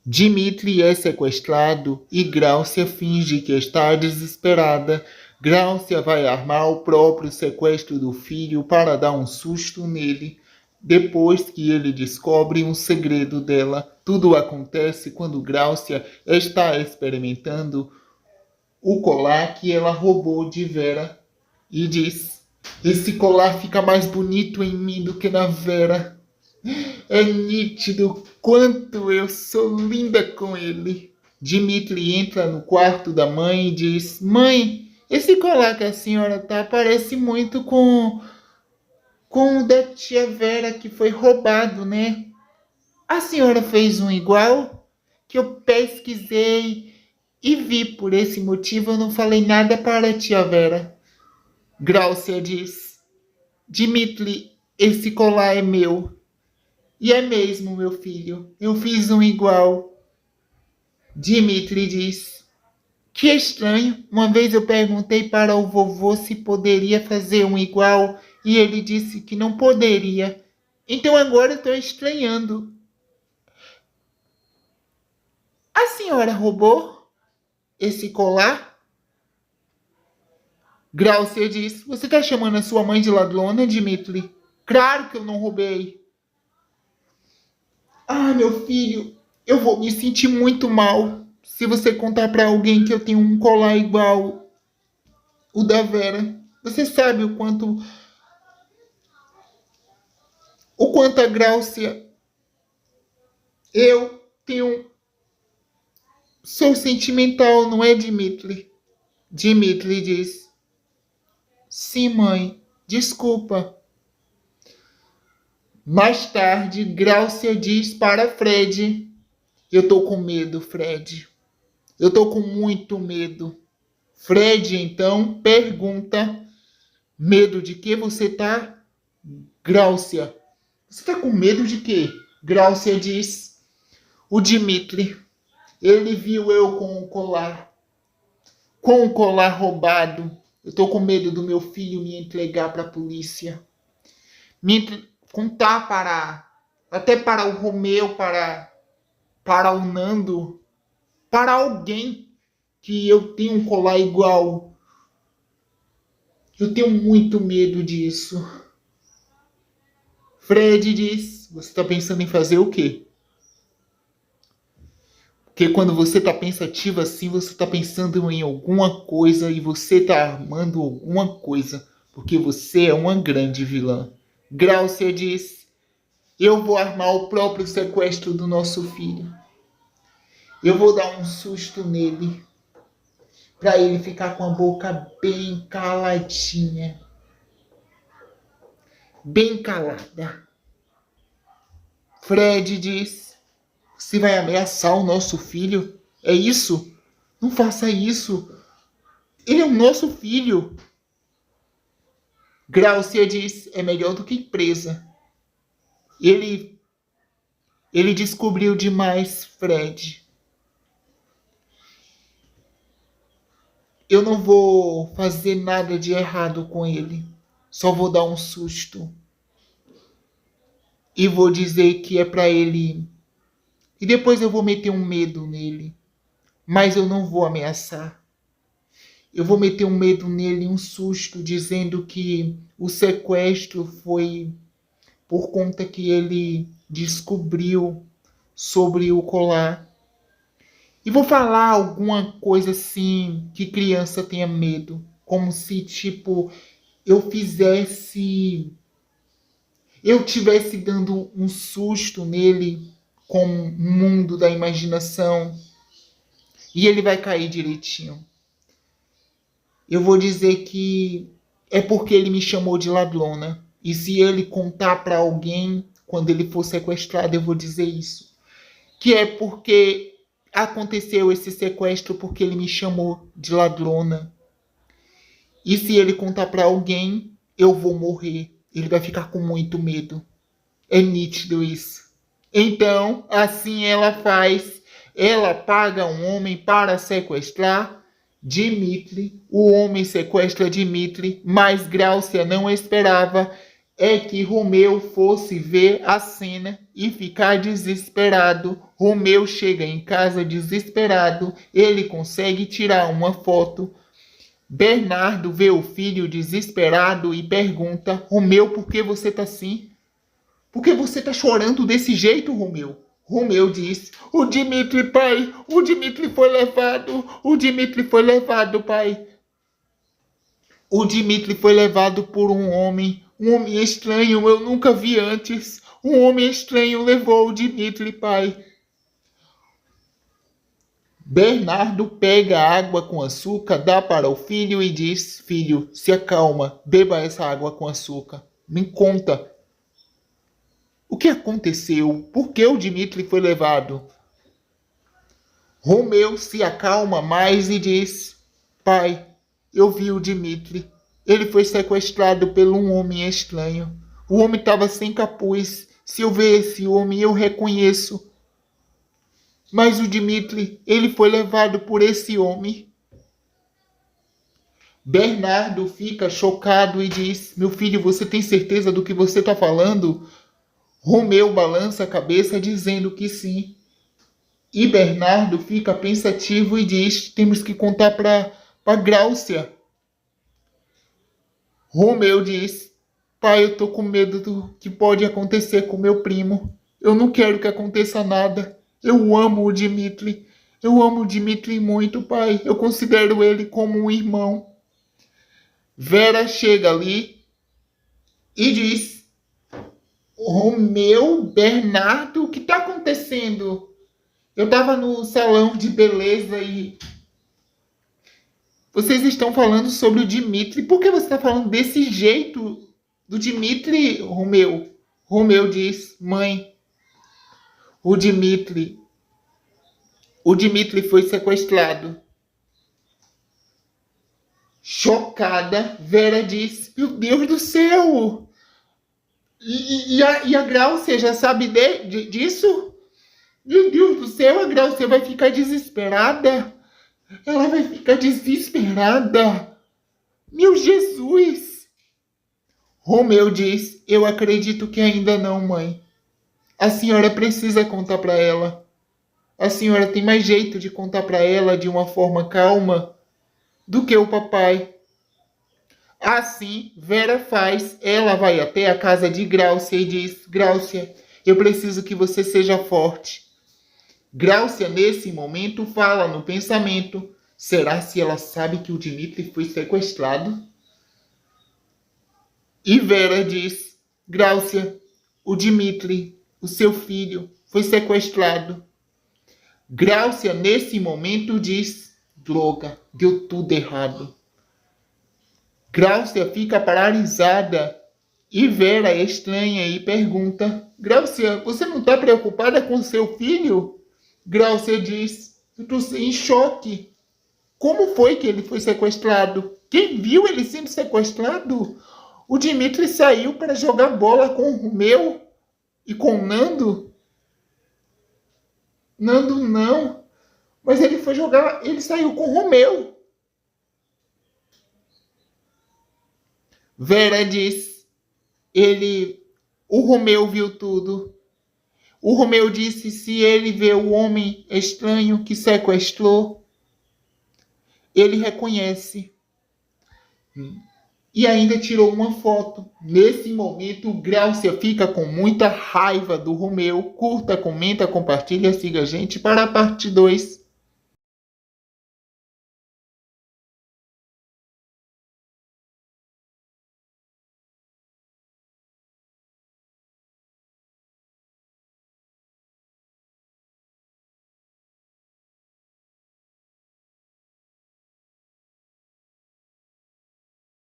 Dmitri é sequestrado e Grácia finge que está desesperada. Grácia vai armar o próprio sequestro do filho para dar um susto nele. Depois que ele descobre um segredo dela, tudo acontece quando Grácia está experimentando o colar que ela roubou de Vera e diz: esse colar fica mais bonito em mim do que na Vera. É nítido quanto eu sou linda com ele. Dmitri entra no quarto da mãe e diz: mãe, esse colar que a senhora tá parece muito com o da tia Vera que foi roubado, né? A senhora fez um igual? Que eu pesquisei e vi. Por esse motivo eu não falei nada para a tia Vera. Grácia diz: Dmitri, esse colar é meu. E é mesmo, meu filho, eu fiz um igual. Dmitri diz: que estranho, uma vez eu perguntei para o vovô se poderia fazer um igual e ele disse que não poderia. Então agora estou estranhando. A senhora roubou esse colar? Grácia diz: você está chamando a sua mãe de ladrona, Dmitri? Claro que eu não roubei. Ah, meu filho, eu vou me sentir muito mal se você contar para alguém que eu tenho um colar igual o da Vera. Você sabe o quanto a Grácia eu tenho. Sou sentimental, não é, Dmitri? Dmitri diz: sim, mãe, desculpa. Mais tarde, Grácia diz para Fred: eu tô com medo, Fred. Eu tô com muito medo. Fred então pergunta: medo de que você tá, Grácia? Você tá com medo de quê? Grácia diz: o Dmitri. Ele viu eu com o colar. Com o colar roubado. Eu tô com medo do meu filho me entregar para a polícia. Contar até para o Romeu, para o Nando, para alguém que eu tenho um colar igual. Eu tenho muito medo disso. Fred diz: você está pensando em fazer o quê? Porque quando você está pensativo assim, você está pensando em alguma coisa e você está armando alguma coisa. Porque você é uma grande vilã. Grácia diz: eu vou armar o próprio sequestro do nosso filho. Eu vou dar um susto nele. Para ele ficar com a boca bem caladinha. Bem calada. Fred diz: você vai ameaçar o nosso filho? É isso? Não faça isso. Ele é o nosso filho. Grácia diz: é melhor do que presa. Ele descobriu demais, Fred. Eu não vou fazer nada de errado com ele. Só vou dar um susto. E vou dizer que é para ele. E depois eu vou meter um medo nele. Mas eu não vou ameaçar. Eu vou meter um medo nele, um susto, dizendo que o sequestro foi por conta que ele descobriu sobre o colar. E vou falar alguma coisa assim que criança tenha medo. Como se, tipo, eu fizesse. Eu tivesse dando um susto nele com o mundo da imaginação. E ele vai cair direitinho. Eu vou dizer que é porque ele me chamou de ladrona. E se ele contar para alguém quando ele for sequestrado, eu vou dizer isso. Que é porque aconteceu esse sequestro porque ele me chamou de ladrona. E se ele contar para alguém, eu vou morrer. Ele vai ficar com muito medo. É nítido isso. Então, assim ela faz. Ela paga um homem para sequestrar Dmitri. O homem sequestra Dmitri, mas Grácia não esperava. é que Romeu fosse ver a cena e ficar desesperado. Romeu chega em casa desesperado, ele consegue tirar uma foto. Bernardo vê o filho desesperado e pergunta: Romeu, por que você tá assim? Por que você tá chorando desse jeito, Romeu? Romeu diz: o Dimitri, pai, o Dimitri foi levado, o Dimitri foi levado, pai. O Dimitri foi levado por um homem estranho, eu nunca vi antes. Um homem estranho levou o Dimitri, pai. Bernardo pega água com açúcar, dá para o filho e diz: filho, se acalma, beba essa água com açúcar. Me conta, o que aconteceu? Por que o Dimitri foi levado? Romeu se acalma mais e diz: pai, eu vi o Dimitri. Ele foi sequestrado por um homem estranho. O homem estava sem capuz. Se eu ver esse homem, eu reconheço. Mas o Dimitri, ele foi levado por esse homem. Bernardo fica chocado e diz: meu filho, você tem certeza do que você está falando? Romeu balança a cabeça dizendo que sim. E Bernardo fica pensativo e diz: temos que contar para Gráucia. Romeu diz: pai, eu tô com medo do que pode acontecer com meu primo. Eu não quero que aconteça nada. Eu amo o Dimitri. Eu amo o Dimitri muito, pai. Eu considero ele como um irmão. Vera chega ali e diz: Romeu, Bernardo, o que tá acontecendo? Eu tava no salão de beleza e vocês estão falando sobre o Dimitri. Por que você está falando desse jeito do Dimitri, Romeu? Romeu diz: mãe, o Dimitri foi sequestrado. Chocada, Vera diz: meu Deus do céu! E a Gráucia já sabe disso? Meu Deus do céu, a Gráucia vai ficar desesperada. Ela vai ficar desesperada. Meu Jesus! Romeu diz: eu acredito que ainda não, mãe. A senhora precisa contar para ela. A senhora tem mais jeito de contar para ela de uma forma calma do que o papai. Assim, Vera faz. Ela vai até a casa de Gráucia e diz: Gráucia, eu preciso que você seja forte. Gráucia, nesse momento, fala no pensamento: será se ela sabe que o Dimitri foi sequestrado? E Vera diz: Gráucia, o Dimitri, o seu filho, foi sequestrado. Gráucia, nesse momento, diz: droga, deu tudo errado. Gráucia fica paralisada e Vera estranha e pergunta: Gráucia, você não está preocupada com seu filho? Gráucia diz: eu estou em choque. Como foi que ele foi sequestrado? Quem viu ele sendo sequestrado? O Dimitri saiu para jogar bola com o Romeu e com o Nando? Nando não. Mas ele foi jogar, ele saiu com o Romeu. Vera diz: o Romeu viu tudo. O Romeu disse: se ele vê o homem estranho que sequestrou, ele reconhece. E ainda tirou uma foto. Nesse momento, Gráucia fica com muita raiva do Romeu. Curta, comenta, compartilha, siga a gente para a parte 2.